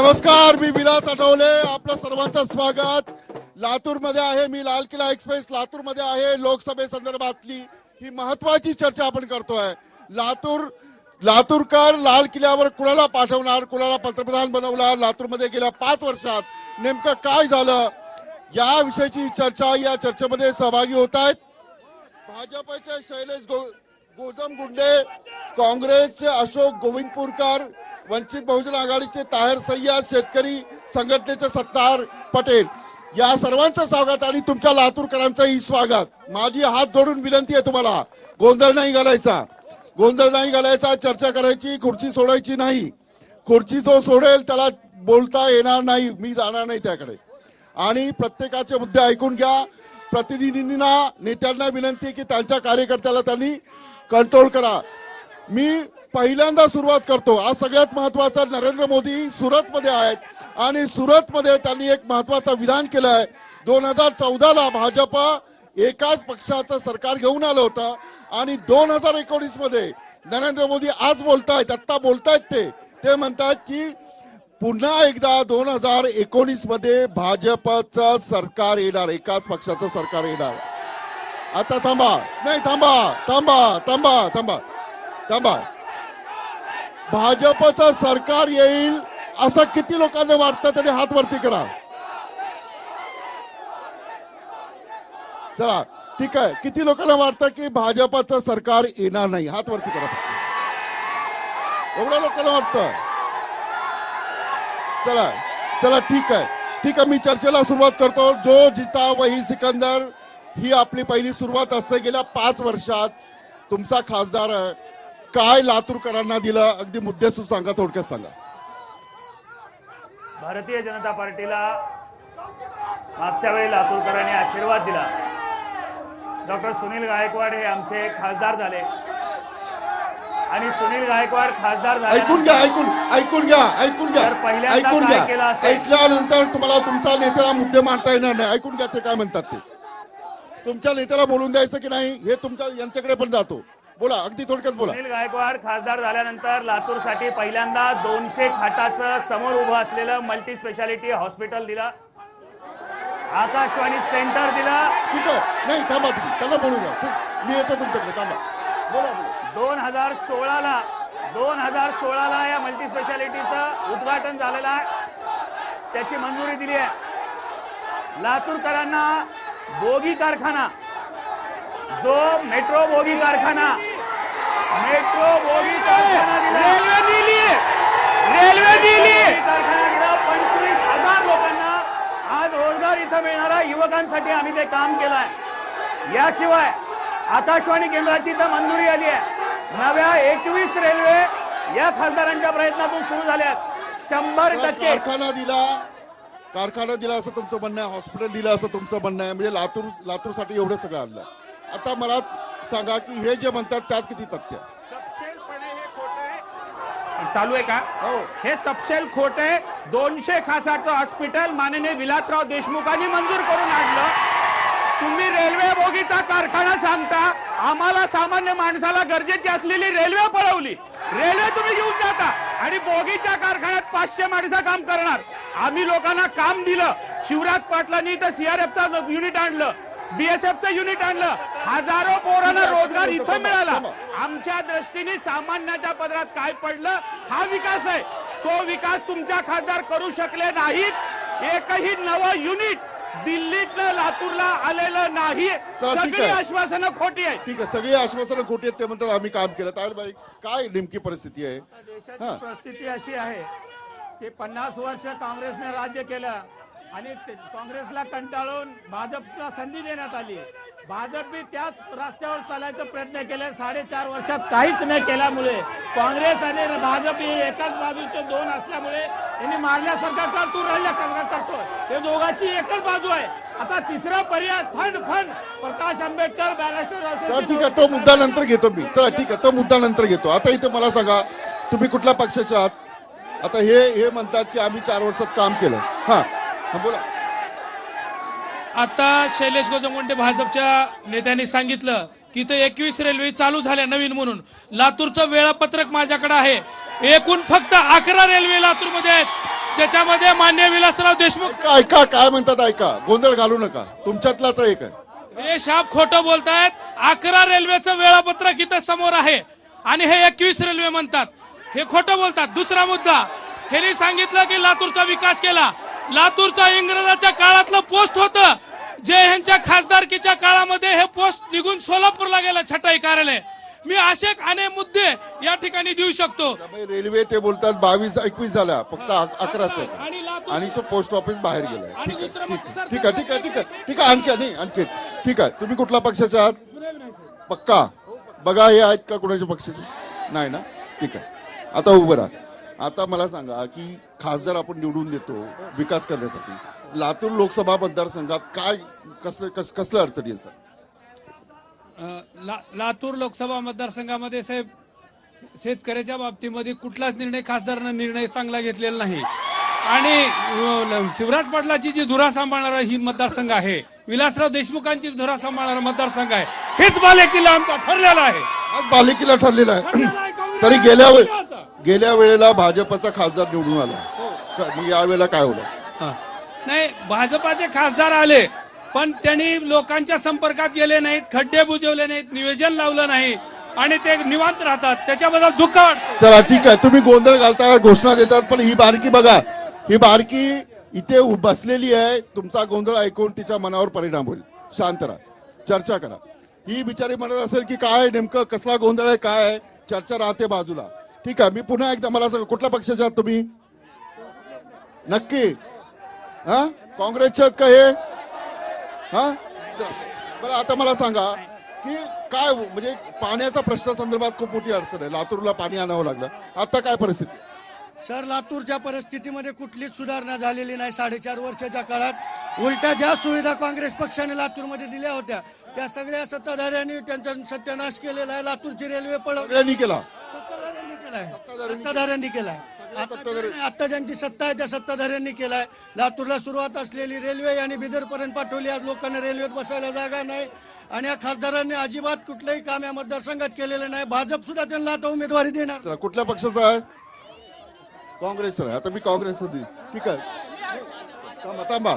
नमस्कार, मी विलास आठवले, आपलं सर्वांचं स्वागत. लातूरमध्ये आहे मी. लाल किल्ला एक्सप्रेस लातूरमध्ये आहे. लोकसभेसंदर्भातली ही महत्वाची चर्चा आपण करतोय. लातूरकर लाल किल्ल्यावर कुणाला पाठवणार, कुणाला पंतप्रधान बनवणार, लातूरमध्ये गेल्या 5 वर्षात नेमकं काय झालं, या विषयीची चर्चा. या चर्चेमध्ये सहभागी होत आहेत भाजपचे शैलेश गोजमगुंडे, काँग्रेसचे अशोक गोविंदपूरकर, वंचित बहुजन आघाडीचे ताहेर सय्यद, शेतकरी संघटनेचे सत्तार पटेल. या सर्वांचं स्वागत आणि तुमच्या लातूरकरांचंही स्वागत. माझी हात जोडून विनंती आहे तुम्हाला, गोंधळ नाही घालायचा, चर्चा करायची, खुर्ची सोडायची नाही. खुर्ची जो सोडेल त्याला बोलता येणार नाही, मी जाणार नाही त्याकडे. आणि प्रत्येकाचे मुद्दे ऐकून घ्या. प्रतिनिधींना, नेत्यांना विनंती आहे की त्यांच्या कार्यकर्त्याला त्यांनी कंट्रोल करा. मी पहिल्यांदा सुरुवात करतो. आज सगळ्यात महत्वाचं, नरेंद्र मोदी सुरतमध्ये आहेत आणि सुरतमध्ये त्यांनी एक महत्वाचं विधान केलं आहे. 2014ला भाजप एकाच पक्षाचं सरकार घेऊन आलं होतं आणि 2019 मध्ये नरेंद्र मोदी आज बोलतायत, आत्ता बोलतायत, ते म्हणतात की पुन्हा एकदा 2019 मध्ये भाजपचं सरकार येणार, एकाच पक्षाचं सरकार येणार. आता थांबा. भाजपचं सरकार येईल असं किती लोकांना वाटतं तरी हात वरती करा. चला ठीक आहे, किती लोकांना वाटतं की भाजपचं सरकार येणार नाही, हात वरती करा. एवढ्या लोकांना वाटतं. चला ठीक आहे, मी चर्चेला सुरुवात करतो. जो जिता वही सिकंदर ही आपली पहिली सुरुवात असते. गेल्या 5 वर्षात तुमचा खासदार काय लातूरकरांना दिलं, अगदी मुद्देसूद सांगा, थोडक्यात सांगा. भारतीय जनता पार्टीला मागच्या वेळी लातूरकरांनी आशीर्वाद दिला. डॉक्टर सुनील गायकवाड हे आमचे खासदार झाले आणि सुनील गायकवाड खासदार झाले. ऐकून घ्या. ऐकल्यानंतर तुम्हाला तुमच्या नेत्याला मुद्दे मांडता येणार नाही. ऐकून घ्या ते काय म्हणतात ते. तुमच्या नेत्याला बोलून द्यायचं की नाही हे तुमच्या यांच्याकडे पण जातो. बोला, अगदी थोडक्यात बोला. सुनील गायकवाड खासदार झाल्यानंतर लातूरसाठी पहिल्यांदा 200 खाटाचं समोर उभं असलेलं मल्टी स्पेशालिटी हॉस्पिटल दिलं, आकाशवाणी सेंटर दिलं. ठीक आहे, नाही थांबा, तुम्ही त्याला बोलू द्या, मी येतो तुमच्याकडे, थांबा. बोला. 2016ला या मल्टी स्पेशालिटीचं उद्घाटन झालेलं आहे, त्याची मंजुरी दिली आहे. लातूरकरांना बोगी कारखाना, जो मेट्रो बोगी कारखाना रेल्वे दिली कारखाना दिला. 25,000 लोकांना आज रोजगार इथं मिळणारा, युवकांसाठी आम्ही ते काम केलंय. याशिवाय आकाशवाणी केंद्राची तर मंजुरी आली आहे. नव्या 21 रेल्वे या खासदारांच्या प्रयत्नातून सुरू झाल्या. 100% कारखाना दिला असं तुमचं म्हणणं आहे, हॉस्पिटल दिलं असं तुमचं म्हणणं आहे. म्हणजे लातूरसाठी एवढं सगळं आणलं. आता मला सांगा की हे जे म्हणतात त्यात किती तथ्य चालू आहे का? हो. हे सपशेल खोट आहे. 200 खाटाचं हॉस्पिटल माननीय विलासराव देशमुखांनी मंजूर करून आणलं. तुम्ही रेल्वे बोगीचा कारखाना सांगता, आम्हाला सामान्य माणसाला गरजेची असलेली रेल्वे पळवली. रेल्वे तुम्ही घेऊन जाता आणि बोगीच्या कारखान्यात 500 माणसं काम करणार. आम्ही लोकांना काम दिलं. शिवराज पाटलांनी तर सीआरएफचा युनिट आणलं, बीएसएफचं युनिट आणलं. हजारो पोरांना रोजगार इथं मिळाला. आमच्या दृष्टीने सामान्याच्या पदरात काय पडलं, हा विकास आहे. तो विकास तुमच्या खासदार करू शकले नाहीत. एकही नवं युनिट दिल्लीतलं लातूरला आलेलं नाही. सगळी आश्वासनं खोटी आहेत. ठीक आहे, सगळी आश्वासनं खोटी आहेत ते म्हणतात आम्ही काम केलं. ताहेरबाई, काय नेमकी परिस्थिती आहे? देशाची परिस्थिती अशी आहे की 50 वर्ष काँग्रेसने राज्य केलं आणि काँग्रेसला कंटाळून भाजपला संधी देण्यात आली. भाजप बी त्याच रस्त्यावर चालायचा प्रयत्न केले. 4.5 वर्षात काहीच न केल्यामुळे काँग्रेस आणि भाजप हे एकाच बाजूचे दोन असल्यामुळे यांनी मारल्यासारखा करतो, रडल्यासारखा करतो. हे दोघांची एकच बाजू आहे. आता तिसरा पर्याय फंड प्रकाश आंबेडकर बॅरिस्टर. ठीक आहे, तो मुद्दा नंतर घेतो मी. चला ठीक आहे, तो मुद्दा नंतर घेतो. आता इथे मला सांगा, तुम्ही कुठल्या पक्षाचे आहात? आता हे म्हणतात की आम्ही 4 वर्षात काम केलं. हा बोला. आता शैलेश गोजमगुंडे भाजपच्या नेत्यांनी सांगितलं की इथे 21 रेल्वे चालू झाल्या नवीन म्हणून. लातूरचं वेळापत्रक माझ्याकडे आहे. एकूण फक्त 11 रेल्वे लातूरमध्ये आहेत. ज्याच्यामध्ये मान्य विलासराव देशमुख ऐका ऐका काय म्हणतात ऐका, गोंधळ घालू नका, तुमच्यातलाच एक आहे. हे शाप खोटं बोलतायत. 11 रेल्वेचं वेळापत्रक इथं समोर आहे आणि हे 21 रेल्वे म्हणतात. हे खोटं बोलतात. दुसरा मुद्दा, ह्यांनी सांगितलं की लातूरचा विकास केला. लातूरचा इंग्रजाच्या काळातलं पोस्ट होतं, जे ह्यांच्या खासदारकीच्या काळामध्ये हे पोस्ट निघून सोलापूरला गेलं, छटाई कार्यालय. मी असे अनेक मुद्दे या ठिकाणी देऊ शकतो. रेल्वे ते बोलतात 22-21 झाल्या, फक्त 11च आहे आणि लातूर आणि तो पोस्ट ऑफिस बाहेर गेलाय. आणि ठीक दुसरं आहे मग ठीक सर, आहे ठीक आहे ठीक आहे ठीक आहे ठीक आहे आणखी नाही आणखी ठीक आहे. तुम्ही कुठल्या पक्षाचे आहात पक्का? बघा हे आहेत का कुणाच्या पक्षाचे? नाही ना, ठीक आहे. आता उभं राहा. आता मला सांगा की खासदार आपण निवडून देतो विकास करण्यासाठी, लातूर लोकसभा मतदारसंघात काय कसलं अडचणी आहे सर? लातूर लोकसभा मतदारसंघामध्ये साहेब शेतकऱ्याच्या बाबतीमध्ये कुठलाच खासदारानं निर्णय चांगला घेतलेला नाही. आणि शिवराज पाटलाची जी धुरा सांभाळणारा ही मतदारसंघ आहे, विलासराव देशमुखांची धुरा सांभाळणारा मतदारसंघ आहे. हेच बालेकिल्ला आमचा ठरलेला आहे. आज बालेकिल्ला ठरलेला आहे. तरी गेल्या वेळेला भाजपचा खासदार निवडून आला, मग यावेळेला काय होणार? नाही, भाजपाचे खासदार आले पण त्यांनी लोकांच्या संपर्कात गेले नाहीत, खड्डे बुजवले नाहीत, नियोजन लावलं नाही आणि ते निवांत राहतात. त्याच्याबद्दल दुःख वाटतं. चला ठीक आहे, तुम्ही गोंधळ घालता, घोषणा देतात, पण ही बारकी बघा, ही बारकी इथे बसलेली आहे. तुमचा गोंधळ ऐकून तिच्या मनावर परिणाम होईल. शांत राहा, चर्चा करा. ही बिचारी म्हणत असेल की काय नेमकं कसला गोंधळ आहे, काय आहे, चर्चा राहते बाजूला. ठीक आहे, मी पुन्हा एकदा मला सांगा, कुठल्या पक्षाचे आहात तुम्ही? नक्की हा काँग्रेसचे आहेत का हे? हा बरं, आता मला सांगा की काय म्हणजे पाण्याचा प्रश्न संदर्भात खूप मोठी अडचण आहे. लातूरला पाणी आणावं लागलं, आता काय परिस्थिती? सर, लातूरच्या परिस्थितीमध्ये कुठलीच सुधारणा झालेली नाही 4.5 वर्षाच्या काळात. उलट्या ज्या सुविधा काँग्रेस पक्षाने लातूरमध्ये दिल्या होत्या त्या सगळ्या सत्ताधाऱ्यांनी त्यांचा सत्यानाश केलेला आहे. लातूरची रेल्वे सगळ्यांनी केला, सत्ताधाऱ्यांनी केलाय. आता ज्यांची सत्ता आहे त्या सत्ताधाऱ्यांनी केलाय. लातूरला सुरुवात असलेली रेल्वे आणि बिदर पर्यंत पाठवली. आज लोकांना रेल्वेत बसायला जागा नाही आणि या खासदारांनी अजिबात कुठलंही काम या मतदारसंघात केलेलं नाही. भाजप सुद्धा त्यांना आता उमेदवारी देणार. चला, कुठल्या पक्षाचा आहे? काँग्रेस आहे. आता मी काँग्रेस होती. ठीक आहे, थांबा.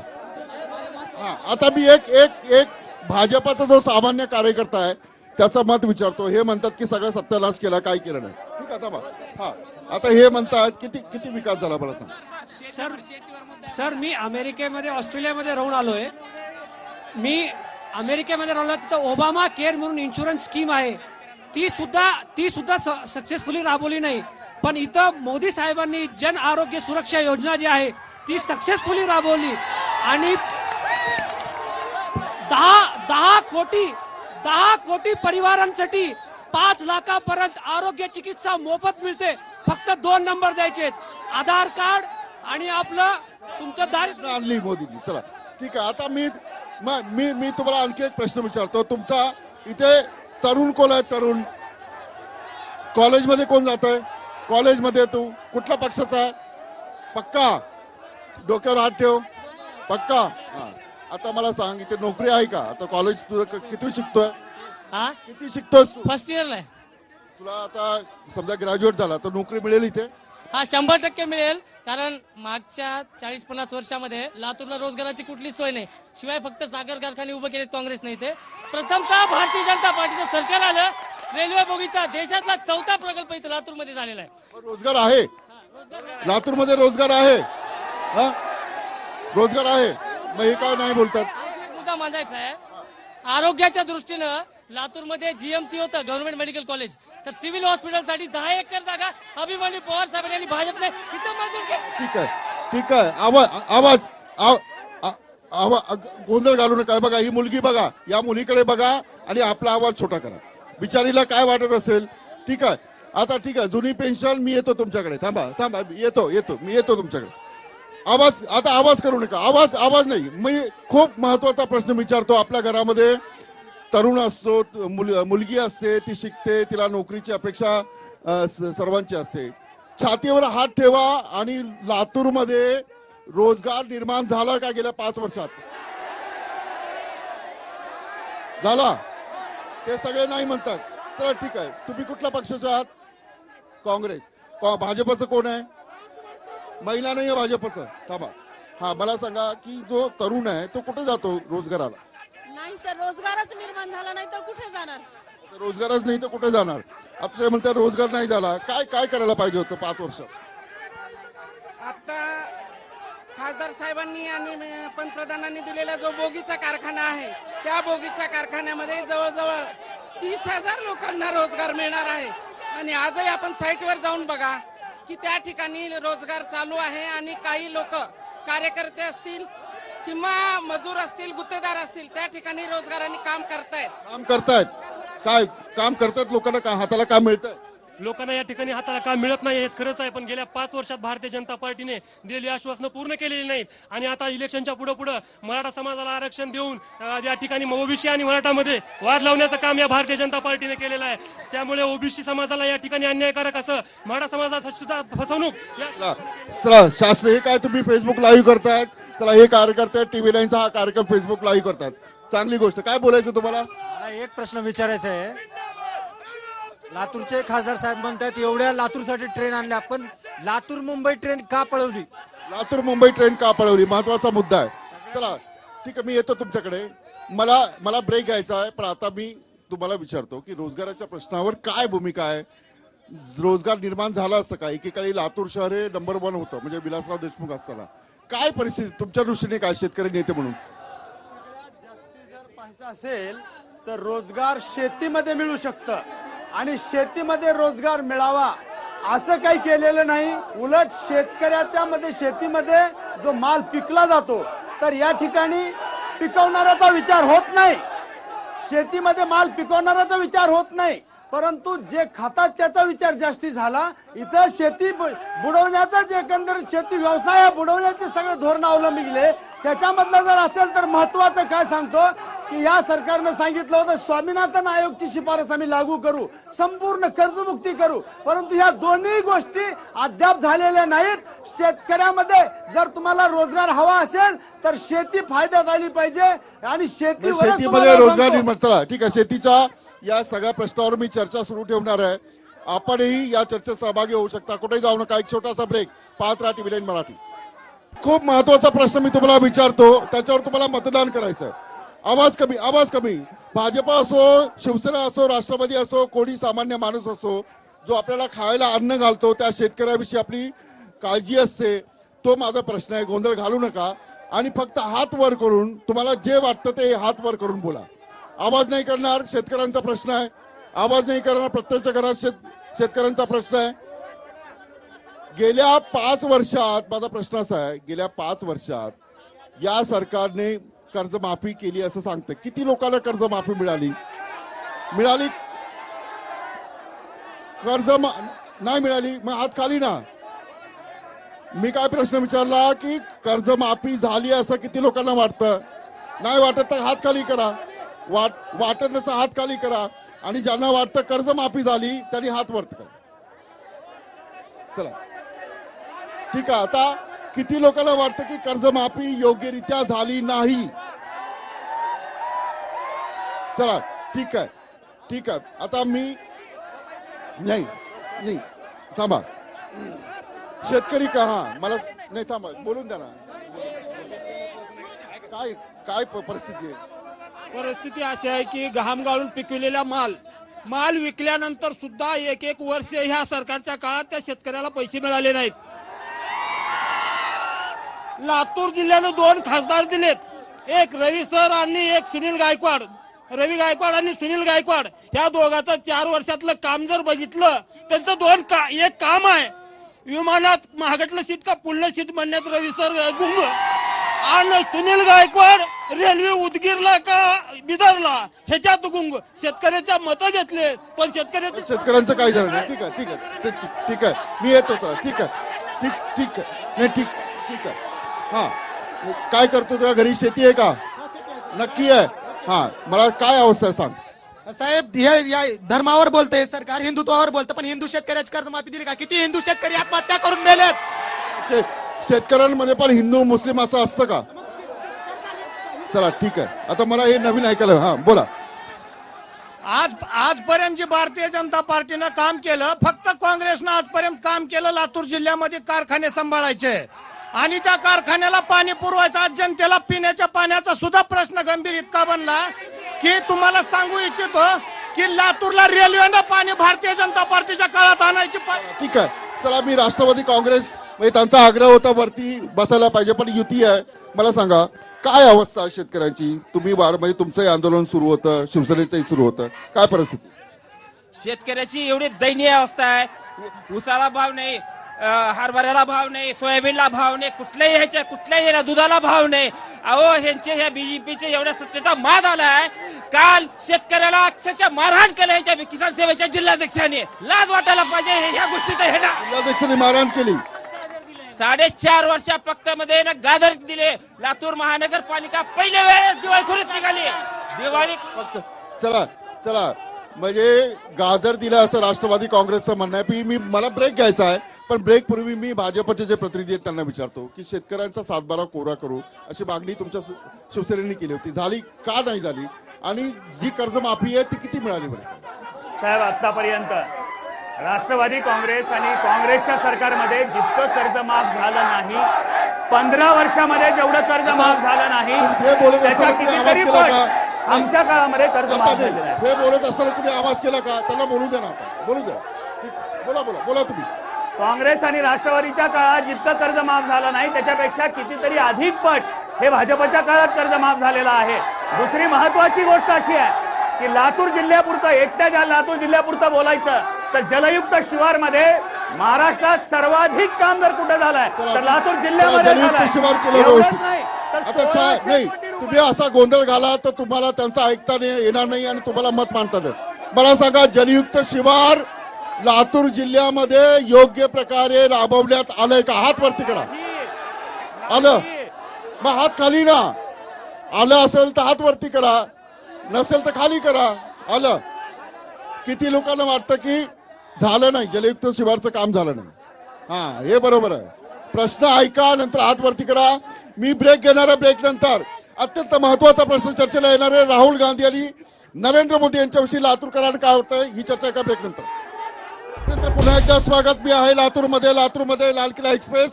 हा, आता मी एक भाजपाचा जो सामान्य कार्यकर्ता आहे त्याचं मत विचारतो. हे म्हणतात की सगळा सत्यानाश केला, काय केलं नाही. ठीक आहे, थांबा. हा, आता हे म्हणतात किती विकास झाला मला सांग. सर, मी अमेरिकेमध्ये ऑस्ट्रेलियामध्ये राहून आलोय. मी अमेरिकेमध्ये राहिलो, तिथं ओबामा केअर म्हणून इन्शुरन्स स्कीम आहे, ती सुद्धा सक्सेसफुली राबवली नाही. पण इथं मोदी साहेबांनी जन आरोग्य सुरक्षा योजना जी आहे ती सक्सेसफुली राबवली आणि 10 कोटी परिवारांसाठी 5 लाखापर्यंत आरोग्य चिकित्सा मोफत मिळते. फक्त 2 नंबर द्यायचे, आधार कार्ड आणि आपलं तुमचं दारिद्र्य. आणली मोदींनी. चला ठीक आहे, आता मी तुम्हाला आणखी एक प्रश्न विचारतो. तुमचा इथे तरुण कोण आहे? तरुण कॉलेजमध्ये कोण जात आहे? कॉलेजमध्ये तू कुठल्या पक्षाचा आहे? पक्का डोक्यावर हात ठेव, पक्का. हा, आता मला सांग, इथे नोकरी आहे का? आता कॉलेज तुझं किती शिकतोय? किती शिकतोस तू? फर्स्ट इयरला आहे. तुला आता समजा ग्रॅज्युएट झाला तर नोकरी मिळेल इथे? हा 100% मिळेल, कारण मागच्या 40-50 वर्षामध्ये लातूरला रोजगाराची कुठलीच सोय नाही. शिवाय फक्त साखर कारखाने उभे केलेत काँग्रेसने इथे. प्रथमतः भारतीय जनता पार्टीचं सरकार आलं, रेल्वे बोगीचा देशातला 4था प्रकल्प इथे लातूरमध्ये झालेला आहे. रोजगार आहे लातूरमध्ये? रोजगार आहे? हा, रोजगार आहे. मग हे काय नाही बोलतात? एक मुद्दा मांडायचा आहे. आरोग्याच्या दृष्टीनं लातूरमध्ये जीएमसी होतं, गव्हर्नमेंट मेडिकल कॉलेज, तर सिव्हिल हॉस्पिटलसाठी 10 एकर जागा अभिमन्यू पवार साहेबांनी आणि भाजपने इथं मंजूर केली. ठीक आहे, ठीक आहे. आवाज गोंधळ घालू नका. बघा, ही मुलगी बघा, या मुलीकडे बघा आणि आपला आवाज छोटा करा. बिचारीला काय वाटत असेल. ठीक आहे, आता ठीक आहे, जुनी पेन्शन मी येतो तुमच्याकडे. थांबा, मी येतो तुमच्याकडे. आता आवाज करू नका. आवाज नाही. मी खूप महत्वाचा प्रश्न विचारतो. आपल्या घरामध्ये तरुण असतो, मुलगी असते, ती शिकते, तिला नोकरीची अपेक्षा सर्वांची असते. छातीवर हात ठेवा आणि लातूरमध्ये रोजगार निर्माण झाला का गेल्या 5 वर्षात? झाला? ते सगळे नाही म्हणतात. चला ठीक आहे, तुम्ही कुठल्या पक्षाचे आहात? काँग्रेस. भाजपचं कोण आहे? महिला नाही आहे भाजपचं. थांबा. हा मला सांगा की जो तरुण आहे तो कुठे जातो रोजगाराला? नाही सर, रोजगारच निर्माण झाला नाही तर कुठे जाणार? रोजगारच नाही तर कुठे जाणार? आता ते म्हणतात रोजगार नाही झाला. काय काय करायला पाहिजे होतं 5 वर्षात? आता खासदार साहेबांनी आणि पंतप्रधानांनी दिलेला जो बोगीचा कारखाना आहे त्या बोगीच्या कारखान्यामध्ये जवळजवळ 30,000 लोकांना रोजगार मिळणार आहे. आणि आजही आपण साईटवर जाऊन बघा की त्या ठिकाणी रोजगार चालू आहे आणि काही लोक कार्यकर्ते असतील किंवा मजूर असतील, गुत्तेदार असतील, त्या ठिकाणी रोजगाराने काम करतायत. काय काम करतायत? लोकांना काय हाताला काम मिळतंय? लोकांना या ठिकाणी हाताला काम मिळत नाही हेच खरंच आहे. पण गेल्या 5 वर्षात भारतीय जनता पार्टीने दिलेली आश्वासनं पूर्ण केलेली नाहीत आणि आता इलेक्शनच्या पुढे मराठा समाजाला आरक्षण देऊन या ठिकाणी ओबीसी आणि मराठामध्ये वाद लावण्याचं काम या भारतीय जनता पार्टीने केलेलं आहे. त्यामुळे ओबीसी समाजाला या ठिकाणी अन्यायकारक असं मराठा समाजात सुद्धा फसवणूक. चला शास्त्री, हे काय तुम्ही फेसबुक लाईव्ह करतायत? चला, हे कार्यकर्ते टीव्ही लाईनचा हा कार्यक्रम फेसबुक लाईव्ह करतात, चांगली गोष्ट. काय बोलायचं तुम्हाला? मला एक प्रश्न विचारायचा आहे. लातूरचे खासदार साहेब म्हणतात एवढ्या लातूरसाठी ट्रेन आणल्या, पण लातूर मुंबई ट्रेन का पळवली? लातूर मुंबई ट्रेन का पळवली महत्वाचा मुद्दा आहे. चला ठीक आहे, मी येतो तुमच्याकडे. मला ब्रेक घ्यायचा आहे, पण आता मी तुम्हाला विचारतो की रोजगाराच्या प्रश्नावर काय भूमिका आहे? रोजगार निर्माण झाला असतं का? एकेकाळी लातूर शहर हे नंबर 1 होतं, म्हणजे विलासराव देशमुख असताना. काय परिस्थिती तुमच्या दृष्टीने, काय शेतकरी नेते म्हणून? सगळ्यात जास्ती जर पाहायचं असेल तर रोजगार शेतीमध्ये मिळू शकतं आणि शेतीमध्ये रोजगार मिळावा असं काही केलेलं नाही. उलट शेतीमध्ये जो माल पिकला जातो तर या ठिकाणी पिकवणाऱ्याचा विचार होत नाही, शेतीमध्ये माल पिकवणाऱ्याचा विचार होत नाही, परंतु जे खातात त्याचा विचार जास्ती झाला. इथं शेती बुडवण्याचाच एकंदर शेती व्यवसाय बुडवण्याचे सगळे धोरण अवलंबिले. त्याच्यामधलं जर असेल तर महत्वाचं काय सांगतो की या सरकारनं सांगितलं होतं स्वामीनाथन आयोगची शिफारस आम्ही लागू करू, संपूर्ण कर्जमुक्ती करू, परंतु ह्या दोन्ही गोष्टी अद्याप झालेल्या नाहीत. शेतकऱ्यामध्ये जर तुम्हाला रोजगार हवा असेल तर शेती फायद्यात आली पाहिजे आणि शेतीमध्ये रोजगार निर्माण. चला ठीक आहे, शेतीच्या या सगळ्या प्रश्नावर मी चर्चा सुरू ठेवणार आहे. आपणही या चर्चेत सहभागी होऊ शकता. कुठेही जाऊ नका. एक छोटासा ब्रेक. पाहत राहा टीव्ही लाईन मराठी. खूप महत्वाचा प्रश्न मी तुम्हाला विचारतो, त्याच्यावर तुम्हाला मतदान करायचं. आवाज कमी. भाजपा असो, शिवसेना असो, राष्ट्रवादी असो, कोणी सामान्य माणूस असो, जो आपल्याला खायला अन्न घालतो त्या शेतकऱ्याविषयी आपली काळजी असते. तो माझा प्रश्न आहे. गोंधळ घालू नका आणि फक्त हात वर करून तुम्हाला जे वाटतं ते हात वर करून बोला. आवाज नाही करणार, शेतकऱ्यांचा प्रश्न आहे. आवाज नाही करणार, प्रत्येक घरात शेतकऱ्यांचा प्रश्न आहे. गेल्या 5 वर्षात माझा प्रश्न असा आहे, गेल्या 5 वर्षात या सरकारने कर्जमाफी केली असं सांगतं. किती लोकांना कर्जमाफी मिळाली? नाही मिळाली? मग हात खाली ना. मी काय प्रश्न विचारला की कर्जमाफी झाली असं किती लोकांना वाटतं? नाही वाटत तर हात खाली करा. वाटत नसं हात खाली करा आणि ज्यांना वाटतं कर्जमाफी झाली त्यांनी हात वरती करा. चला ठीक आहे. आता किती लोकांना वाटतं की कर्जमाफी योग्यरित्या झाली नाही? चला ठीक आहे. आता मी नाही थांबा. शेतकरी का? हा मला नाही, थांबा, बोलून द्या ना. काय परिस्थिती आहे? परिस्थिती अशी आहे की घाम गाळून पिकवलेला माल विकल्यानंतर सुद्धा एक वर्ष ह्या सरकारच्या काळात त्या शेतकऱ्याला पैसे मिळाले नाहीत. लातूर जिल्ह्यानं 2 खासदार दिलेत, एक रवी सर आणि एक सुनील गायकवाड. रवी गायकवाड आणि सुनील गायकवाड ह्या दोघांचं 4 वर्षातलं काम जर बघितलं, त्यांचं एक काम आहे विमानात महागटलं सीट का पुढलं सीट म्हणण्यात रवी सर गुंग, आणि सुनील गायकवाड रेल्वे उदगीरला का बिदरला ह्याच्यात गुंग. शेतकऱ्याच्या मतं घेतले पण शेतकऱ्यांचं काय झालं नाही. ठीक आहे मी येत होता. ठीक आहे. हा काय करतो? तुझ्या घरी शेती आहे का? नक्की आहे. हा मला काय अवस्था आहे सांग. साहेब या धर्मावर बोलतंय सरकार, हिंदुत्वावर बोलतं, पण हिंदू शेतकऱ्याची कर्जमाफी दिली का? किती हिंदू शेतकरी आत्महत्या करून मेलेत. शेतकऱ्यांमध्ये पण हिंदू मुस्लिम असं असतं का? चला ठीक आहे. आता मला हे नवीन ऐकायला. हा बोला. आजपर्यंत जी भारतीय जनता पार्टीनं काम केलं, फक्त काँग्रेसनं आजपर्यंत काम केलं लातूर जिल्ह्यामध्ये कारखाने सांभाळायचे आणि त्या कारखान्याला पाणी पुरवायचं. आज जनतेला पिण्याच्या पाण्याचा सुद्धा प्रश्न गंभीर इतका बनला की तुम्हाला सांगू इच्छितो की लातूरला रेल्वेनं पाणी भारतीय जनता पार्टीच्या काळात आणायची. ठीक आहे, चला मी राष्ट्रवादी काँग्रेस म्हणजे त्यांचा आग्रह होता वरती बसायला पाहिजे, पण युती आहे. मला सांगा काय अवस्था आहे शेतकऱ्यांची? तुम्ही म्हणजे तुमचंही आंदोलन सुरू होतं, शिवसेनेचंही सुरू होतं, काय परिस्थिती? शेतकऱ्याची एवढी दयनीय अवस्था आहे. उसाला भाव नाही, हरभऱ्याला भाव नाही, सोयाबीनला भाव नाही, कुठल्याही दुधाला भाव नाही. अहो ह्यांचे ह्या बीजेपीचे एवढ्या सत्तेचा माद आलाय. काल शेतकऱ्याला अक्षरशः मारहाण केलं ह्याच्या किसान सेवेच्या जिल्हाध्यक्षाने. लाज वाटायला पाहिजे ह्या गोष्टीचा. हे ना जिल्हाध्यक्षांनी मारहाण केली. 4.5 वर्षा फक्त मध्ये गाजर दिले. लातूर महानगरपालिका पहिल्या वेळेस दिवाळखोरीत निघाली. दिवाळी चला चला म्हणजे गाजर दिलं असं राष्ट्रवादी काँग्रेसचं म्हणणं आहे. मी मला ब्रेक घ्यायचा आहे, पण ब्रेक पूर्वी मी भाजपचे जे प्रतिनिधी आहेत त्यांना विचारतो की शेतकऱ्यांचा 7-12 कोरा करू अशी मागणी तुमच्या शिवसेनेने केली होती, झाली का नाही झाली? आणि जी कर्जमाफी आहे ती किती मिळाली बरं? साहेब आतापर्यंत राष्ट्रवादी काँग्रेस आणि काँग्रेसच्या सरकारमध्ये जितकं कर्ज माफ झालं नाही, 15 वर्षामध्ये जेवढं कर्ज माफ झालं नाही हे बोलत त्याच्या असताना तुम्ही कितीतरी आवाज केला पट का? आमच्या काळामध्ये कर्ज माफ झालेलं आहे. हे बोलत असताना तुम्ही आवाज केला का? त्यांना बोलू द्या ना, आता बोलू द्या. ठीक, बोला तुम्ही. काँग्रेस आणि राष्ट्रवादीच्या काळात जितकं कर्ज माफ झालं नाही त्याच्यापेक्षा कितीतरी अधिक पट हे भाजपच्या काळात कर्ज माफ झालेलं आहे. दुसरी महत्वाची गोष्ट अशी आहे की लातूर जिल्ह्यापुरतं, एकट्या लातूर जिल्ह्यापुरतं बोलायचं तर जलयुक्त शिवारमध्ये महाराष्ट्रात सर्वाधिक काम जर कुठं झालंय तर लातूर जिल्ह्यामध्ये झालंय. शिवार केलं एवढंच व्यवस्थित. नाही तर आता 1600 नाही, कोटी रुपये तुम्ही असा गोंधळ घाला तर तुम्हाला त्यांचा ऐकता येणार नाही आणि तुम्हाला मत मांडता येईल. मला सांगा, जलयुक्त शिवार लातूर जिल्ह्यामध्ये योग्य प्रकारे राबवण्यात आलंय का? हात वरती करा. आलं? मग हात खाली ना. आलं असेल तर हात वरती करा, नसेल तर खाली करा. आलं? किती लोकांना वाटतं की झालं नाही, जलयुक्त शिवारचं काम झालं नाही? हा, हे बरोबर आहे. प्रश्न ऐका, नंतर हात वरती करा. मी ब्रेक घेणार आहे. ब्रेक नंतर अत्यंत महत्वाचा प्रश्न चर्चेला येणार आहे. राहुल गांधी आणि नरेंद्र मोदी यांच्याविषयी लातूरकरांना काय वाटतंय ही चर्चा एका ब्रेक नंतर. पुन्हा एकदा स्वागत मी आहे लातूरमध्ये लाल किल्ला एक्सप्रेस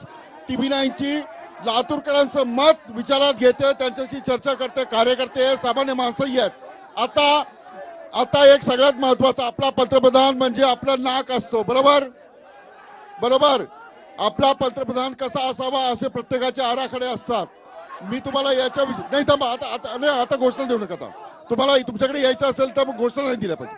TV9 ची लातूरकरांचं मत विचारात घेते, त्यांच्याशी चर्चा करते. कार्यकर्ते सामान्य माणसंही आहेत. आता एक सगळ्यात महत्वाचा, आपला पंतप्रधान म्हणजे आपलं नाक असतो. बरोबर. आपला पंतप्रधान कसा असावा असे प्रत्येकाचे आराखडे असतात. मी तुम्हाला याच्या नाही थांबा, आता घोषणा देऊ नका. आता तुम्हाला तुमच्याकडे यायचं असेल तर मग घोषणा नाही दिल्या पाहिजे.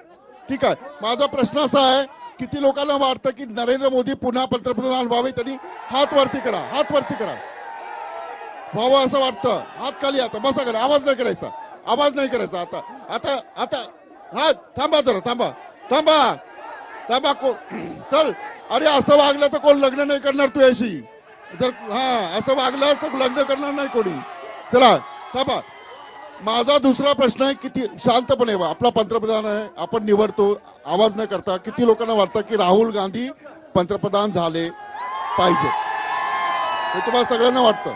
ठीक आहे. माझा प्रश्न असा आहे, किती लोकांना वाटतं की नरेंद्र मोदी पुन्हा पंतप्रधान व्हावे? त्यांनी हात वरती करा. व्हावं असं वाटतं? हात खाली. आता बसा करा. आवाज नाही करायचा. आता हा थांबा जरा. थांबा चल. अरे असं वागलं तर कोण लग्न नाही करणार तुझ्याशी. जर असं वागलं तर लग्न करणार नाही कोणी. चला थांबा. माझा दुसरा प्रश्न आहे, किती शांतपणे आपला पंतप्रधान आहे, आपण निवडतो, आवाज न करता. किती लोकांना वाटतं की राहुल गांधी पंतप्रधान झाले पाहिजे? हे तुम्हाला सगळ्यांना वाटतं?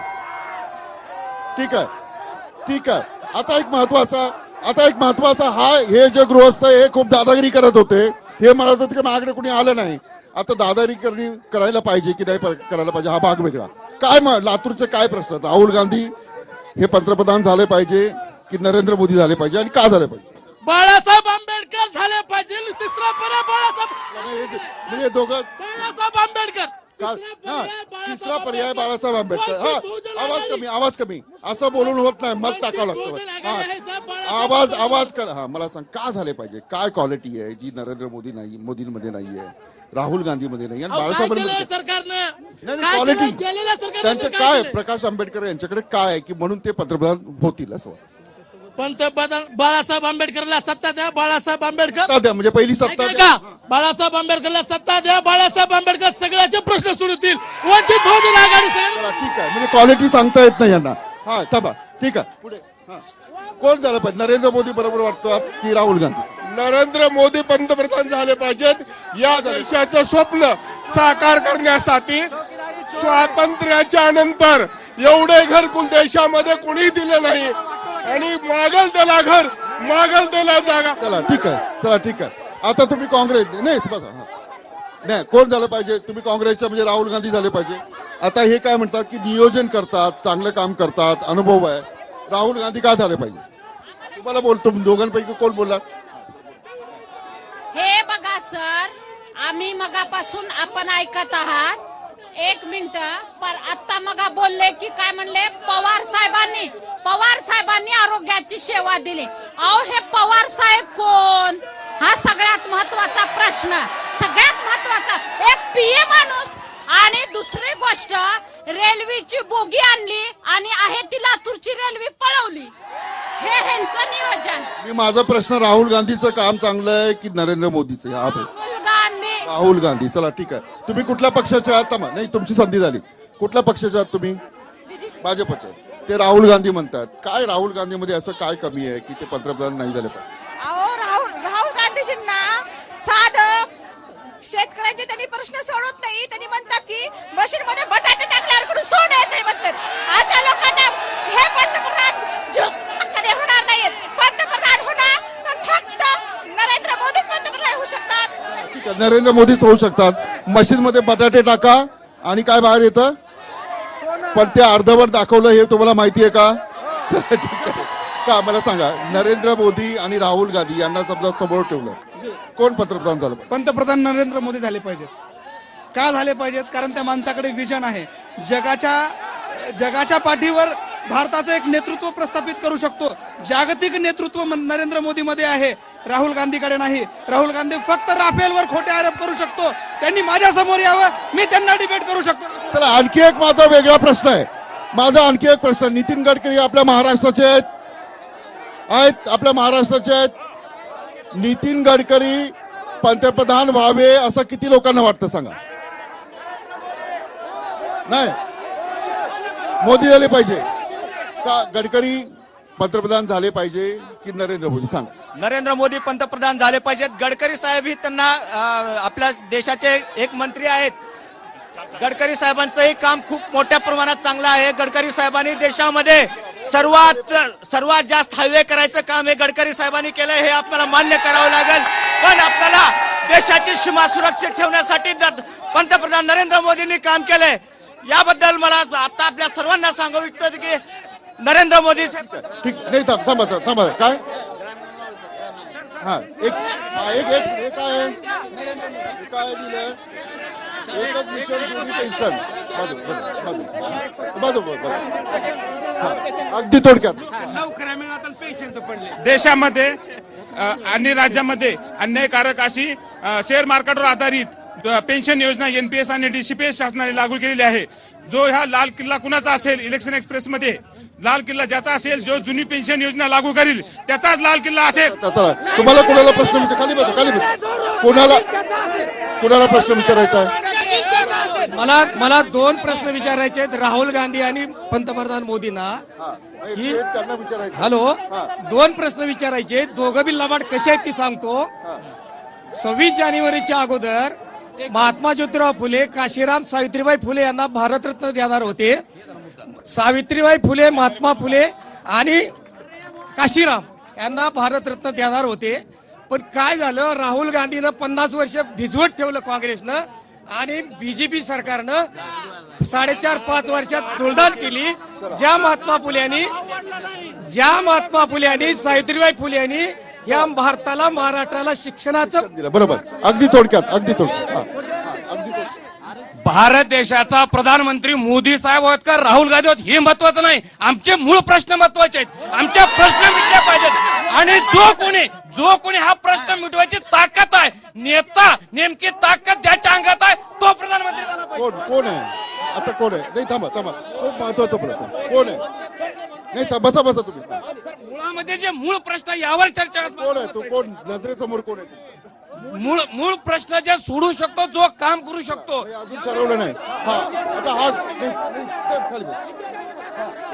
ठीक आहे. आता एक महत्वाचा हे जे गृहस्थ हे खूप दादागिरी करत होते. हे म्हणत होते की माझ्याकडे कुणी आलं नाही. आता दादागिरी करायला पाहिजे की नाही करायला पाहिजे हा भाग वेगळा. काय लातूरचे काय प्रश्न? राहुल गांधी हे पंतप्रधान झाले पाहिजे की नरेंद्र मोदी झाले पाहिजे, आणि का झाले पाहिजे? बाळासाहेब आंबेडकर झाले पाहिजे. तिसरा पर्याय बाळासाहेब, म्हणजे दोघं. बाळासाहेब आंबेडकर. तिसरा पर्याय बाळासाहेब आंबेडकर. आवाज कमी असं बोलून होत नाही, मत टाकावं लागतं. आवाज कर. मला सांग, का झाले पाहिजे? काय क्वालिटी आहे जी नरेंद्र मोदींमध्ये नाहीये, राहुल गांधीमध्ये नाही, आणि बाळासाहेब क्वालिटी त्यांचे काय? प्रकाश आंबेडकर यांच्याकडे काय आहे की म्हणून ते पंतप्रधान होतील असं वाटतं? पंतप्रधान बाळासाहेब आंबेडकरला सत्ता द्या. बाळासाहेब आंबेडकर द्या म्हणजे पहिली सत्ता का? बाळासाहेब आंबेडकरला सत्ता द्या. बाळासाहेब आंबेडकर सगळ्याचे प्रश्न सोडवतील. वंचित बहुजन आघाडी. ठीक आहे. म्हणजे क्वालिटी सांगता येत नाही यांना. थांबा. ठीक आहे. पुढे कोण झालं पाहिजे? नरेंद्र मोदी बरोबर वाटतं की राहुल गांधी? नरेंद्र मोदी पंतप्रधान झाले पाहिजेत. या देशाचं स्वप्न साकार करण्यासाठी स्वातंत्र्याच्या नंतर एवढे घरकुल देशामध्ये कोणी दिले नाही, आणि मागेल त्याला घर मागल त्याला जागा. चला ठीक आहे, चला ठीक आहे. आता तुम्ही काँग्रेस नाही बघा, हा. नाही कोण झालं पाहिजे, तुम्ही काँग्रेसच्या म्हणजे राहुल गांधी झाले पाहिजे. आता हे काय म्हणतात की नियोजन करतात, चांगलं काम करतात, अनुभव आहे. राहुल गांधी का झाले पाहिजे? तुम्हाला बोलतो, दोघांपैकी कोण बोलला? हे बघा सर, आम्ही मगापासून आपण ऐकत आहात. एक मिनिट, पर आता मगा बोलले की काय म्हणले, पवार साहेबांनी आरोग्याची सेवा दिली. अहो हे पवार साहेब कोण? हा सगळ्यात महत्वाचा प्रश्न, सगळ्यात महत्वाचा. एक पीए माणूस आणि दुसरी गोष्ट, रेल्वेची बोगी आणली आणि आहे ती लातूरची रेल्वे पळवली. हे ह्यांचं नियोजन. मी माझा प्रश्न राहुल गांधीचं काम चांगलं आहे की नरेंद्र मोदीचं? हा गांधी राहुल गांधी. चला ठीक आहे. तुम्ही कुठल्या पक्षाचे आहात? नाही तुमची संधी झाली. कुठल्या पक्षाचे आहात तुम्ही? भाजपचे. ते राहुल गांधी म्हणतात. काय राहुल गांधीमध्ये असं काय कमी आहे की ते पंतप्रधान नाही झाले पाहिजे? राहुल गांधीजींना साधं शेतकऱ्यांचे त्यांनी प्रश्न सोडवत नाही. त्यांनी म्हणतात की मशीन मध्ये बटाटे टाकल्यावर कुठून सोड येत नाही म्हणतात. अशा लोकांना हे पंतप्रधान कधी होणार नाहीत. पंतप्रधान होणार तर फक्त नरेंद्र मोदीच पंतप्रधान होऊ शकतात. ठीक आहे, नरेंद्र मोदीच होऊ शकतात. मशीन मध्ये बटाटे टाका आणि काय बाहेर येतं? पण ते अर्धवट दाखवलं हे तुम्हाला माहिती आहे का? ठीक आहे. का मला सांगा, नरेंद्र मोदी आणि राहुल गांधी यांना समजा समोर ठेवलं, कोण पंतप्रधान झालं पाहिजे? पंतप्रधान नरेंद्र मोदी झाले पाहिजेत. का झाले पाहिजेत? कारण त्या माणसाकडे विजन आहे. जगाच्या पाठीवर भारताचं एक नेतृत्व प्रस्थापित करू शकतो. जागतिक नेतृत्व नरेंद्र मोदी मध्ये आहे, राहुल गांधीकडे नाही. राहुल गांधी फक्त राफेलवर खोटे आरोप करू शकतो. त्यांनी माझ्या समोर यावं, मी त्यांना डिबेट करू शकतो. चला आणखी एक माझा वेगळा प्रश्न आहे. माझा आणखी एक प्रश्न, नितीन गडकरी आपल्या महाराष्ट्राचे आहेत, आपल्या महाराष्ट्राचे आहेत. नितीन गडकरी पंतप्रधान व्हावे असं किती लोकांना वाटतं सांगा? नाही, मोदी झाले पाहिजे का गडकरी पंतप्रधान झाले पाहिजे की नरेंद्र मोदी? सांग. नरेंद्र मोदी पंतप्रधान झाले पाहिजेत. गडकरी साहेब ही त्यांना आपल्या देशाचे एक मंत्री आहेत. गडकरी साहेबांचंही काम खूप मोठ्या प्रमाणात चांगलं आहे. गडकरी साहेबांनी देशामध्ये सर्वात जास्त हायवे करायचं काम हे गडकरी साहेबांनी केलं, हे आपल्याला मान्य करावं लागेल. पण आपल्याला देशाची सीमा सुरक्षित ठेवण्यासाठी पंतप्रधान नरेंद्र मोदींनी काम केलंय. याबद्दल मला आता आपल्या सर्वांना सांगू इच्छितो की नरेंद्र मोदी ठीक नाही. थांबा काय? हा एक काय दिलं? एकच मिशन दोन्ही पेन्शन. अगदी थोडक्यात. देशामध्ये आणि राज्यामध्ये अन्यायकारक अशी शेअर मार्केटवर आधारित पेन्शन योजना एनपीएस आणि डीसीपीएस शासनाने लागू केलेली आहे. जो ह्या लाल किल्ला कुणाचा असेल, इलेक्शन एक्सप्रेस मध्ये लाल किल्ला ज्याचा असेल, जो जुनी पेन्शन योजना लागू करील त्याचाच लाल किल्ला असेल. तुम्हाला कोणाला प्रश्न विचार? खाली बसा. कोणाला प्रश्न विचारायचा आहे? मला दोन प्रश्न विचारायचे आहेत राहुल गांधी आणि पंतप्रधान मोदींना. हॅलो, दोन प्रश्न विचारायचे. दोघं बी लबाड कसे आहेत ती सांगतो. 26 जानेवारीच्या अगोदर महात्मा ज्योतिराव फुले, काशीराम सावित्रीबाई फुले यांना भारतरत्न देणार होते. सावित्रीबाई फुले, महात्मा फुले आणि काशीराम यांना भारतरत्न देणार होते. पण काय झालं, राहुल गांधीनं 50 वर्ष भिजवत ठेवलं काँग्रेसनं आणि बीजेपी सरकारनं 4.5-5 वर्षात धुळदाण केली. ज्या महात्मा फुले यांनी सावित्रीबाई फुले यांनी या भारताला, महाराष्ट्राला शिक्षणाचं दिलं. बरोबर. अगदी थोडक्यात. भारत देशाचा प्रधानमंत्री मोदी साहेब होत का राहुल गांधी होत हे महत्वाचं नाही. आमचे मूळ प्रश्न महत्वाचे आहेत. आमच्या प्रश्न मिटले पाहिजेत. आणि जो कोणी हा प्रश्न मिटवायची ताकद आहे, नेता नेमकी ताकद ज्याच्या अंगात आहे तो प्रधानमंत्री झाला पाहिजे. कोण आहे आता? कोण आहे? नाही थांबा. खूप महत्वाचा प्रश्न. कोण आहे? नाही बसा तुम्ही. मुळामध्ये जे मूळ प्रश्न यावर चर्चा. कोण आहे तू? कोण नजरेसमोर कोण आहे? मूळ प्रश्न जे सोडू शकतो, जो काम करू शकतो, अजून ठरवलं नाही.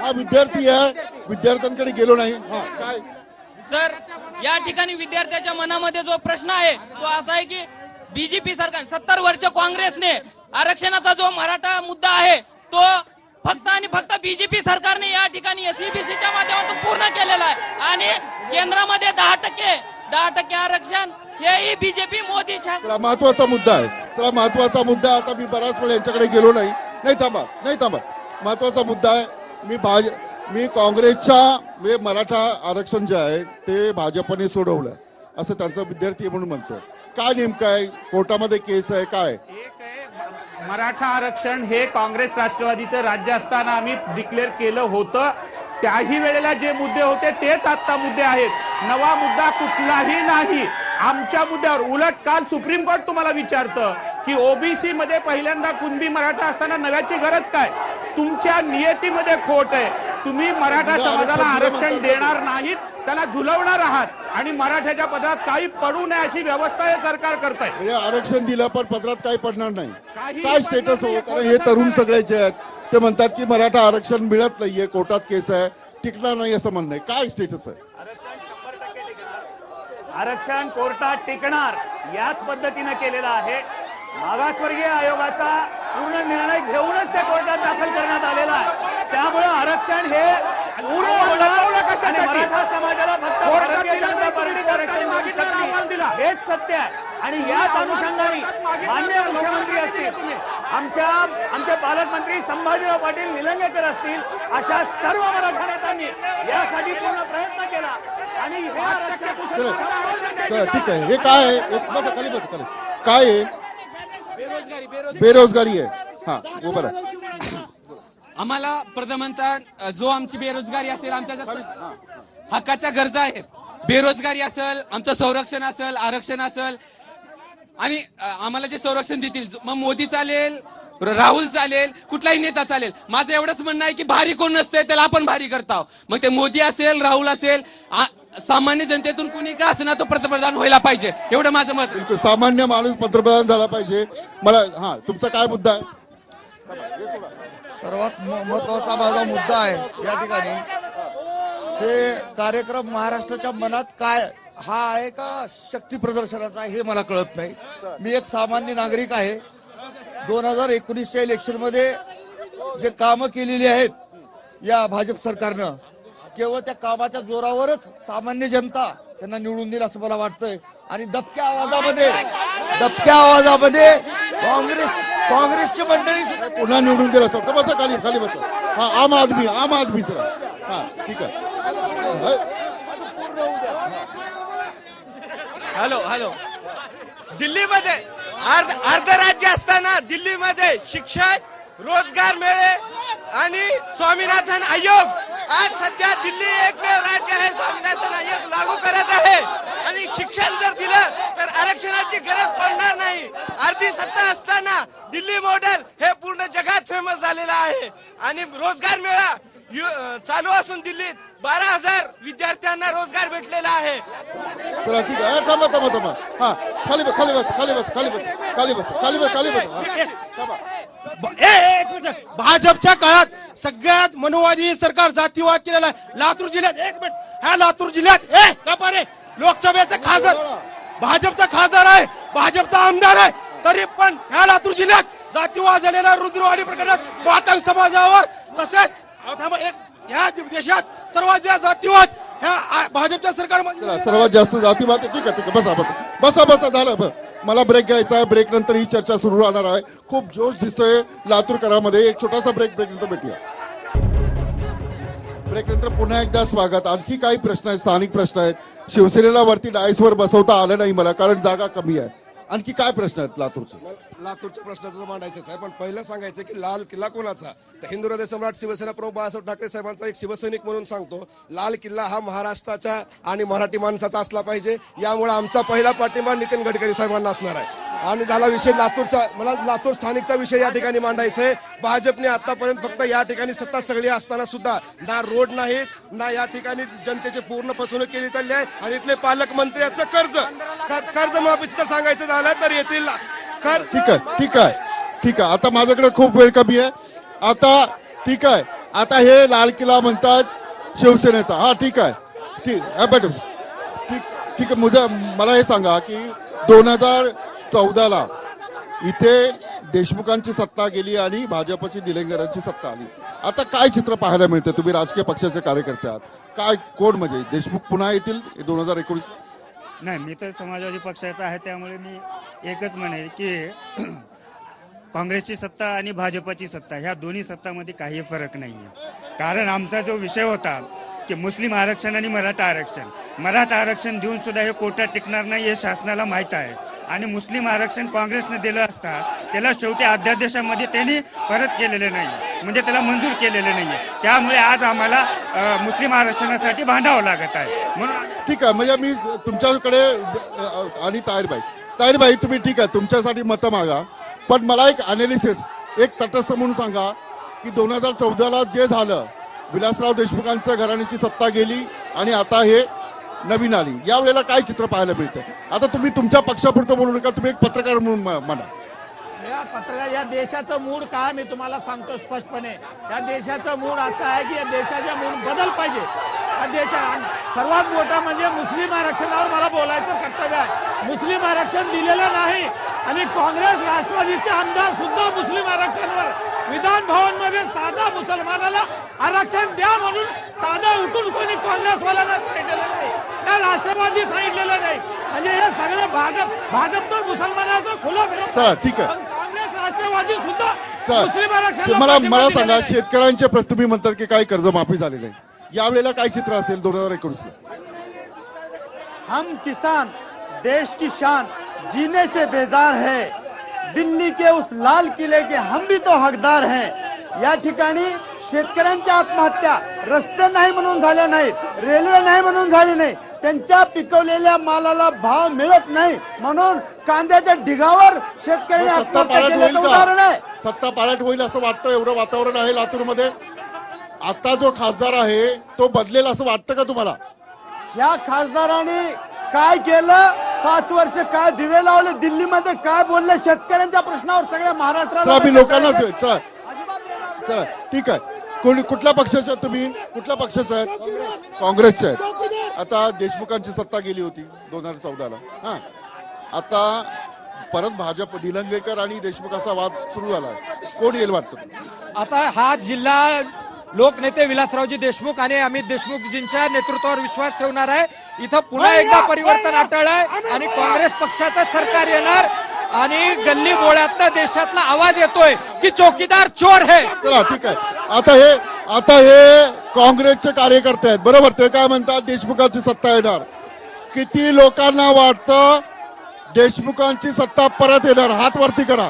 हा विद्यार्थी आहे, विद्यार्थ्यांकडे गेलो नाही. काय सर, या ठिकाणी विद्यार्थ्याच्या मनामध्ये जो प्रश्न आहे तो असा आहे की बीजेपी सरकार 70 वर्ष काँग्रेसने आरक्षणाचा जो मराठा मुद्दा आहे तो फक्त आणि फक्त बीजेपी सरकारने या ठिकाणी एसईबीसीच्या माध्यमातून पूर्ण केलेला आहे. आणि केंद्रामध्ये 10% आरक्षण हेही बीजेपी मोदी चला महत्वाचा मुद्दा आहे. चला महत्वाचा मुद्दा. आता मी बराच वेळ यांच्याकडे गेलो नाही थांबा. महत्वाचा मुद्दा आहे. मी काँग्रेसच्या म्हणजे मराठा आरक्षण जे आहे ते भाजपने सोडवलं असं त्यांचा विद्यार्थी म्हणून म्हणतोय. काय नेमकं आहे? कोर्टामध्ये केस आहे काय? एक आहे, मराठा आरक्षण हे काँग्रेस राष्ट्रवादीचं राज्य असताना आम्ही डिक्लेअर केलं होतं. त्याही वेळेला जे मुद्दे होते तेच आता मुद्दे आहेत. नवा मुद्दा कुठलाही नाही आमच्या मुद्द्यावर. उलट काल सुप्रीम कोर्ट तुम्हाला विचारतं की ओबीसी मध्ये पहिल्यांदा कुणबी मराठा असताना नव्याची गरज काय? तुमच्या नियतीमध्ये खोट आहे. तुम्ही मराठा समाजाला आरक्षण देणार नाहीत, त्याला झुलवणार आहात आणि मराठ्याच्या पदरात काही पडू नये अशी व्यवस्था हे सरकार करत आहे. आरक्षण दिलं पण पदरात काही पडणार नाही. काय स्टेटस हो? कारण हे तरुण सगळ्याचे आहेत. ते म्हणतात की मराठा आरक्षण मिळत नाहीये, कोर्टात केस आहे, टिकणार नाही असं म्हणणं आहे. काय स्टेटस आहे? आरक्षण कोर्टात टिकणार याच पद्धतीने केलेलं आहे. मागासवर्गीय आयोगाचा पूर्ण निर्णय घेऊनच ते कोर्टात दाखल करण्यात आलेला आहे. त्यामुळे आरक्षण हे पूर्ण आणि मराठा समाजाला फक्त भारतीय जनता पार्टीचं आरक्षण मागितलं हेच सत्य आहे. आणि याच अनुषंगाने माननीय मुख्यमंत्री असतील, आमचे पालकमंत्री संभाजीराव पाटील निलंगेकर असतील, अशा सर्व मराठा नेत्यांनी यासाठी पूर्ण प्रयत्न केला आणि हे आरक्षण चला ठीक आहे. हे काय आहे? खाली काय आहे? बेरोजगारी आहे. हा उभा राहा. आम्हाला प्रथमतः जो आमची बेरोजगारी असेल, आमच्या हक्काच्या गरजा आहेत, बेरोजगारी असेल, आमचं संरक्षण असेल, आरक्षण असेल आणि आम्हाला जे संरक्षण देतील मग मोदी चालेल, राहुल चालेल, कुठलाही नेता चालेल. माझं एवढंच म्हणणं आहे की भारी कोण नसते त्याला आपण भारी करतो. मग ते मोदी असेल, राहुल असेल, सामान्य जनतेतून कुणी का असणार तो पंतप्रधान व्हायला पाहिजे, एवढं माझं मत. बिलकुल सामान्य माणूस पंतप्रधान झाला पाहिजे. मला तुमचा काय मुद्दा आहे? सर्वात महत्वाचा माझा मुद्दा आहे या ठिकाणी हे कार्यक्रम महाराष्ट्राच्या मनात काय हा आहे का शक्ती प्रदर्शनाचा हे मला कळत नाही. मी एक सामान्य नागरिक आहे. 2019च्या इलेक्शन मध्ये जे कामं केलेली आहेत या भाजप सरकारनं, केवळ त्या कामाच्या जोरावरच सामान्य जनता त्यांना निवडून देईल असं मला वाटतंय. आणि दबक्या आवाजामध्ये काँग्रेसची मंडळी पुन्हा निवडून दिला असं बसा. खाली बसा. आम आदमीचा ठीक आहे. हॅलो दिल्लीमध्ये अर्ध राज्य असताना दिल्लीमध्ये शिक्षण, रोजगार मेळे आणि स्वामीनाथन आयोग, आज सध्या दिल्ली एकमेव राज्य आहे स्वामीनाथन आयोग लागू करत आहे. आणि शिक्षण जर दिलं तर आरक्षणाची गरज पडणार नाही. अर्धी सत्ता असताना दिल्ली मॉडेल हे पूर्ण जगात फेमस झालेलं आहे. आणि रोजगार मेळा चालू असून दिल्लीत 12,000 विद्यार्थ्यांना रोजगार भेटलेला आहे. चला ठीक आहे. थांबा. हा खाली बस. भाजपच्या काळात सगळ्यात मनुवादी सरकार जातीवाद केलेला आहे. लातूर जिल्ह्यात लोकसभेचा खासदार भाजपचा खासदार आहे, भाजपचा आमदार आहे, तरी पण ह्या लातूर जिल्ह्यात जातीवाद झालेला रुद्रवाडी प्रकरणात मातंग समाजावर, तसेच या देशात सर्वात जास्त जातीवाद ह्या भाजपच्या सरकारमध्ये सर्वात जास्त जातीवाद. ठीक आहे. बसा झालं. मला ब्रेक घ्यायचा आहे. ब्रेक नंतर ही चर्चा सुरू राहणार आहे. खूप जोश दिसतोय लातूरकरांमध्ये. एक छोटासा ब्रेक नंतर भेटूया. ब्रेक नंतर पुन्हा एकदा स्वागत. आणखी काही प्रश्न आहेत, स्थानिक प्रश्न आहेत. शिवसेनेला वरती डायसवर बसवता आलं नाही मला, कारण जागा कमी आहे. आणखी काय प्रश्न आहेत लातूरचे? लातूरच्या प्रश्नाचं मांडायचंच आहे, पण पहिलं सांगायचं की लाल किल्ला कोणाचा? तर हिंदू हृदय सम्राट शिवसेना प्रमुख बाळासाहेब ठाकरे साहेबांचा एक शिवसैनिक म्हणून सांगतो, लाल किल्ला हा महाराष्ट्राच्या आणि मराठी माणसाचा असला पाहिजे. यामुळे आमचा पहिला पाठिंबा नितीन गडकरी साहेबांना असणार आहे. आणि झाला विषय लातूरचा, मला लातूर स्थानिकचा विषय या ठिकाणी मांडायचा आहे. भाजपने आतापर्यंत फक्त या ठिकाणी सत्ता सगळी असताना सुद्धा ना रोड नाहीत, ना या ठिकाणी जनतेची पूर्ण फसवणूक केली चालली आहे. आणि इथले पालकमंत्र्याचं कर्जमाफीचं तर सांगायचं झालं तर येथील ठीक आहे. आता माझ्याकडे खूप वेळ कमी आहे. आता ठीक आहे. आता हे लाल किल्ला म्हणतात शिवसेनेचा. हा ठीक आहे. ठीक आहे. मला हे सांगा की 2014ला इथे देशमुखांची सत्ता गेली आणि भाजपची निलंगेकरांची सत्ता आली. आता काय चित्र पाहायला मिळतं? तुम्ही राजकीय पक्षाचे कार्यकर्ते आहात, काय कोण म्हणजे देशमुख पुन्हा येतील 2019? नाही, मी तर समाजवादी पक्षाचा आहे, त्यामुळे मी एकच म्हणेल की काँग्रेसची सत्ता आणि भाजपची सत्ता ह्या दोन्ही सत्तामध्ये काही फरक नाही आहे. कारण आमचा जो विषय होता की मुस्लिम आरक्षण आणि मराठा आरक्षण देऊन सुद्धा हे कोर्टात टिकणार नाही हे शासनाला माहीत आहे. आणि मुस्लिम आरक्षण काँग्रेसने दिलं असता त्याला शेवटी अध्यादेशामध्ये त्यांनी परत केलेले नाही, म्हणजे त्याला मंजूर केलेले नाही. त्यामुळे आज आम्हाला मुस्लिम आरक्षणासाठी भांडावं लागत आहे. म्हणून ठीक आहे, म्हणजे मी तुमच्याकडे आणि ताहिरबाई तुम्ही ठीक आहे तुमच्यासाठी मतं मागा, पण मला एक अनालिसिस एक तटस्थ म्हणून सांगा की 2014ला जे झालं, विलासराव देशमुखांच्या घराण्याची सत्ता गेली आणि आता हे नवीन आली, यावेळेला काय चित्र पाहायला मिळतं? आता तुम्ही तुमच्या पक्षापुरतं बोलू नका, तुम्ही एक पत्रकार म्हणून म्हणा. या देशाचं मूड काय मी तुम्हाला सांगतो स्पष्टपणे. या देशाचं मूड असं आहे की या देशाच्या मूड बदल पाहिजे. या देशात सर्वात मोठा म्हणजे मुस्लिम आरक्षणावर मला बोलायचं कर्तव्य आहे. मुस्लिम आरक्षण दिलेलं नाही आणि काँग्रेस राष्ट्रवादीचे आमदार सुद्धा मुस्लिम आरक्षणावर विधान भवन मध्ये साधा मुसलमानाला आरक्षण द्या म्हणून साधा उठून कोणी काँग्रेसवाल्यांना सांगितलेलं नाही, त्या राष्ट्रवादी सांगितलेलं नाही. म्हणजे हे सगळं भाजप तर मुसलमानाचं खुलं विरोध. चला ठीक आहे, काँग्रेस राष्ट्रवादी सुद्धा मुस्लिम आरक्षण. मला सांगा, शेतकऱ्यांचे प्रश्न तुम्ही म्हणतात की काही कर्जमाफी झालेली आहे, यावेळेला काय चित्र असेल 2019ला? हम किसान देश की शान जीने से बेजार है, दिल्ली के उस लाल किले के हम भी तो हकदार हैं. या ठिकाणी शेतकऱ्यांच्या आत्महत्या रस्ते नाही म्हणून झाल्या नाहीत, रेल्वे नाही म्हणून झाली नाही, त्यांच्या पिकवलेल्या मालाला भाव मिळत नाही म्हणून कांद्याच्या ढिगावर शेतकऱ्यांनी आत्महत्या केल्याचं उदाहरण आहे. सत्ता पालट होईल असं वाटतं? एवढं वातावरण आहे लातूरमध्ये. आता जो खासदार आहे तो बदलेल असं वाटतं का तुम्हाला? या खासदारांनी काय केलं? 5 वर्ष काय दिवे लावले, दिल्लीमध्ये काय बोलले, शेतकऱ्यांच्या प्रश्नावर सगळ्या महाराष्ट्राला. मी लोकांना चला ठीक आहे. कुठल्या पक्षाचे आहेत तुम्ही? कुठल्या पक्षाचे आहेत? काँग्रेसचे आहेत. आता देशमुखांची सत्ता गेली होती 2014ला. हा, आता परत भाजप, निलंगेकर आणि देशमुख असा वाद सुरू झाला. कोण येईल वाटतं? आता हा जिल्हा लोकनेते विलासरावजी देशमुख आणि अमित देशमुखजींच्या नेतृत्वावर विश्वास ठेवणार आहे. इथं पुन्हा एकदा परिवर्तन अटळलंय आणि काँग्रेस पक्षाचं सरकार येणार आणि गल्ली बोळ्यातनं देशातला आवाज येतोय की चौकीदार चोर है. चला ठीक आहे. आता हे काँग्रेसचे कार्यकर्ते आहेत, बरोबर? ते काय म्हणतात? देशमुखांची सत्ता येणार. किती लोकांना वाटतं देशमुखांची सत्ता परत येणार? हात वरती करा.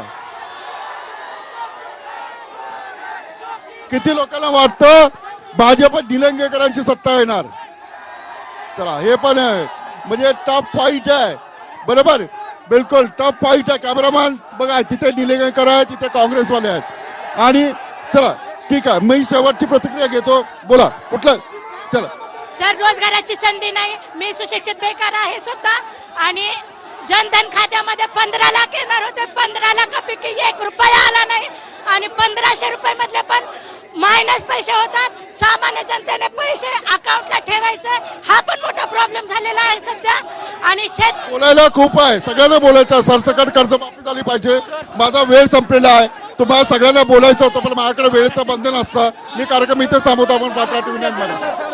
किती लोकांना वाटतं भाजप निलंगेकरांची सत्ता येणार? चला, हे पण आहे, म्हणजे टफ फाईट आहे, बरोबर? बिलकुल टफ फाईट आहे. कॅमेरामॅन बघा, तिथे निलंगेकर आहे, तिथे काँग्रेसवाले आहेत. आणि चला ठीक आहे, मी शेवटची प्रतिक्रिया घेतो. बोला, कुठलं? चला. सर, रोजगाराची संधी नाही, मी सुशिक्षित बेकार आहे स्वतः आणि जनधन खात्यामध्ये 15 लाख येणार होते, 15 लाखापैकी 1 रुपया आला नाही आणि 1500 रुपये मधले पण मायनस पैसे होतात. सामान्य जनतेने पैसे अकाउंटला ठेवायचं, हा पण मोठा प्रॉब्लेम झालेला आहे सध्या. आणि बोलायला खूप आहे, सगळ्यांना बोलायचं. सरसकट कर्जमाफी झाली पाहिजे. माझा वेळ संपलेला आहे, तुम्हाला सगळ्यांना बोलायचं होतं पण माझ्याकडे वेळेचं बंधन असतं. मी कार्यक्रम इथे थांबवतो. आपण पात्राची विनंती.